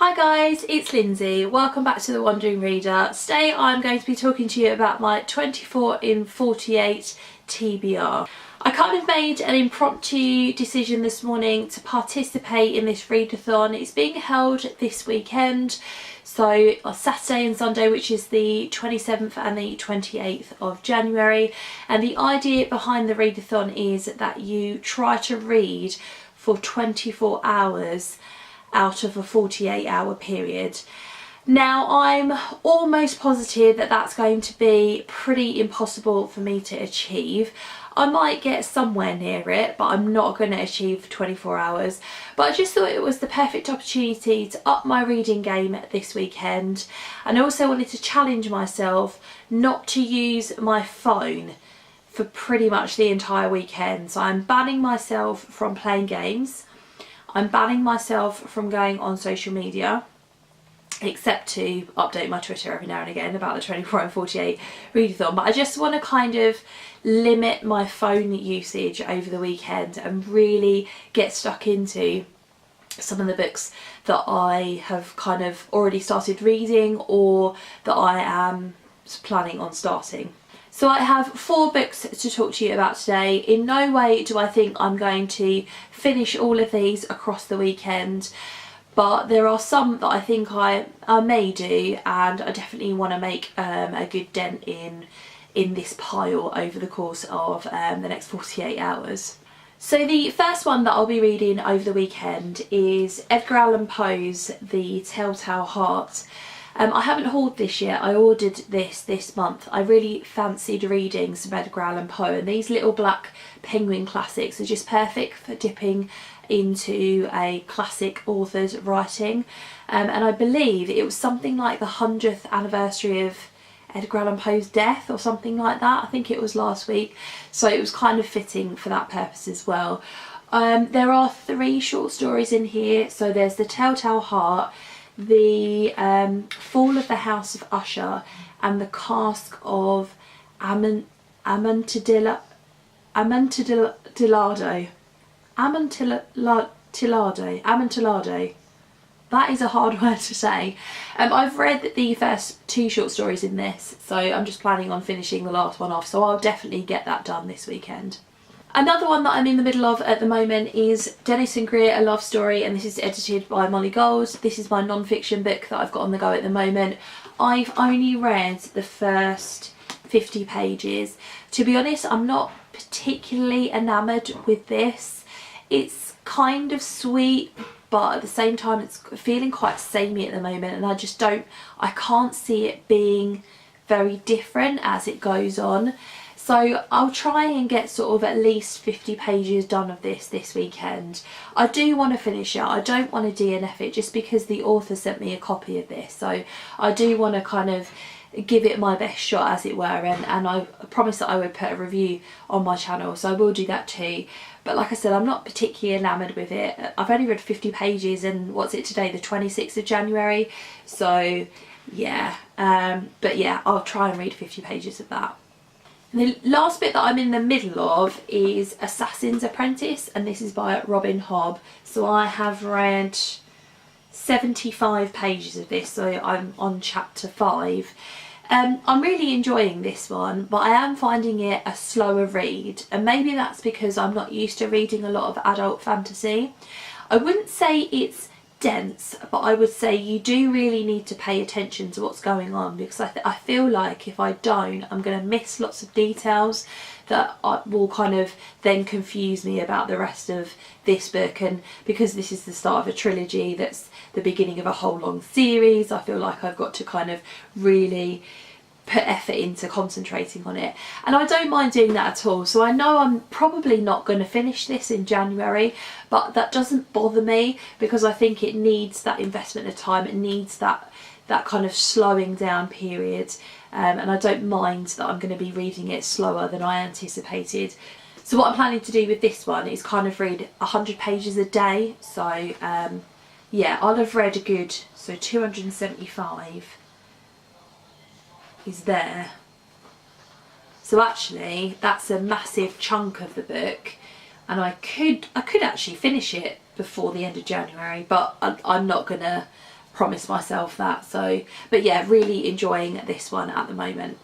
Hi guys, it's Lindsay. Welcome back to The Wandering Reader. Today I'm going to be talking to you about my 24 in 48 TBR. I kind of made an impromptu decision this morning to participate in this readathon. It's being held this weekend, so on Saturday and Sunday, which is the 27th and the 28th of January. And the idea behind the readathon is that you try to read for 24 hours out of a 48-hour period. Now, I'm almost positive that that's going to be pretty impossible for me to achieve. I might get somewhere near it, but I'm not going to achieve 24 hours. But I just thought it was the perfect opportunity to up my reading game this weekend. And I also wanted to challenge myself not to use my phone for pretty much the entire weekend. So I'm banning myself from playing games. I'm banning myself from going on social media, except to update my Twitter every now and again about the 24 and 48 readathon. But I just want to kind of limit my phone usage over the weekend and really get stuck into some of the books that I have kind of already started reading or that I am planning on starting. So I have 4 books to talk to you about today. In no way do I think I'm going to finish all of these across the weekend, but there are some that I think I may do, and I definitely want to make a good dent in this pile over the course of the next 48 hours. So the first one that I'll be reading over the weekend is Edgar Allan Poe's The Telltale Heart. I haven't hauled this yet. I ordered this month. I really fancied reading some Edgar Allan Poe, and these little black penguin classics are just perfect for dipping into a classic author's writing. And I believe it was something like the 100th anniversary of Edgar Allan Poe's death or something like that. I think it was last week, so it was kind of fitting for that purpose as well. There are 3 short stories in here. So there's The Telltale Heart, The Fall of the House of Usher, and The Cask of Amontillado. That is a hard word to say. I've read the first 2 short stories in this, so I'm just planning on finishing the last one off, so I'll definitely get that done this weekend. Another one that I'm in the middle of at the moment is Denison, A Love Story, and this is edited by Molly Gold. This is my non-fiction book that I've got on the go at the moment. I've only read the first 50 pages. To be honest, I'm not particularly enamoured with this. It's kind of sweet, but at the same time it's feeling quite samey at the moment, and I can't see it being very different as it goes on. So I'll try and get sort of at least 50 pages done of this weekend. I do want to finish it. I don't want to DNF it just because the author sent me a copy of this. So I do want to kind of give it my best shot, as it were, and I promised that I would put a review on my channel, so I will do that too. But like I said, I'm not particularly enamoured with it. I've only read 50 pages, and what's it today, the 26th of January? So yeah, but yeah, I'll try and read 50 pages of that. The last bit that I'm in the middle of is Assassin's Apprentice, and this is by Robin Hobb. So I have read 75 pages of this, so I'm on chapter 5. I'm really enjoying this one, but I am finding it a slower read, and maybe that's because I'm not used to reading a lot of adult fantasy. I wouldn't say it's dense, but I would say you do really need to pay attention to what's going on, because I feel like if I don't, I'm going to miss lots of details that will kind of then confuse me about the rest of this book. And because this is the start of a trilogy that's the beginning of a whole long series, I feel like I've got to kind of really put effort into concentrating on it, and I don't mind doing that at all. So I know I'm probably not going to finish this in January, but that doesn't bother me because I think it needs that investment of time. It needs that kind of slowing down period, and I don't mind that I'm going to be reading it slower than I anticipated. So what I'm planning to do with this one is kind of read 100 pages a day. So yeah, I'll have read a good, so 275 is there. So actually that's a massive chunk of the book, and I could actually finish it before the end of January, but I'm not gonna promise myself that. So, but yeah, really enjoying this one at the moment.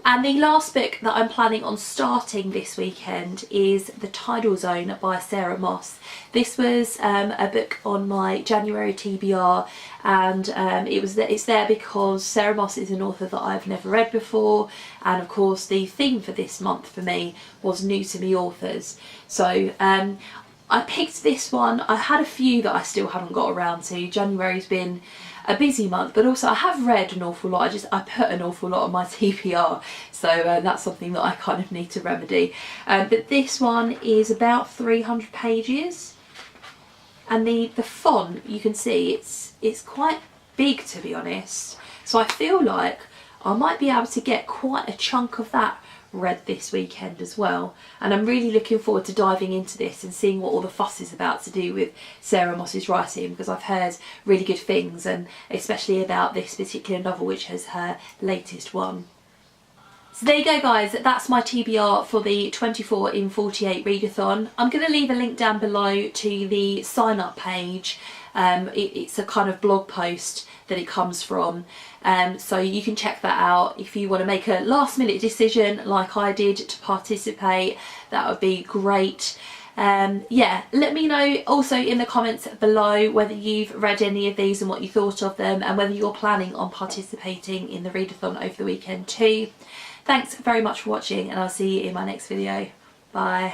And the last book that I'm planning on starting this weekend is The Tidal Zone by Sarah Moss. This was a book on my January TBR, and it's there because Sarah Moss is an author that I've never read before, and of course the theme for this month for me was new to me authors. So I picked this one. I had a few that I still haven't got around to. January's been a busy month, but also I have read an awful lot. I put an awful lot on my TBR, so that's something that I kind of need to remedy. But this one is about 300 pages, and the font, you can see it's quite big, to be honest. So I feel like I might be able to get quite a chunk of that read this weekend as well, and I'm really looking forward to diving into this and seeing what all the fuss is about to do with Sarah Moss's writing, because I've heard really good things, and especially about this particular novel, which is her latest one. So there you go guys, that's my TBR for the 24 in 48 readathon. I'm going to leave a link down below to the sign up page. It's a kind of blog post that it comes from, so you can check that out if you want to make a last minute decision like I did to participate. That would be great. Yeah, let me know also in the comments below whether you've read any of these and what you thought of them, and whether you're planning on participating in the readathon over the weekend too. Thanks very much for watching, and I'll see you in my next video. Bye.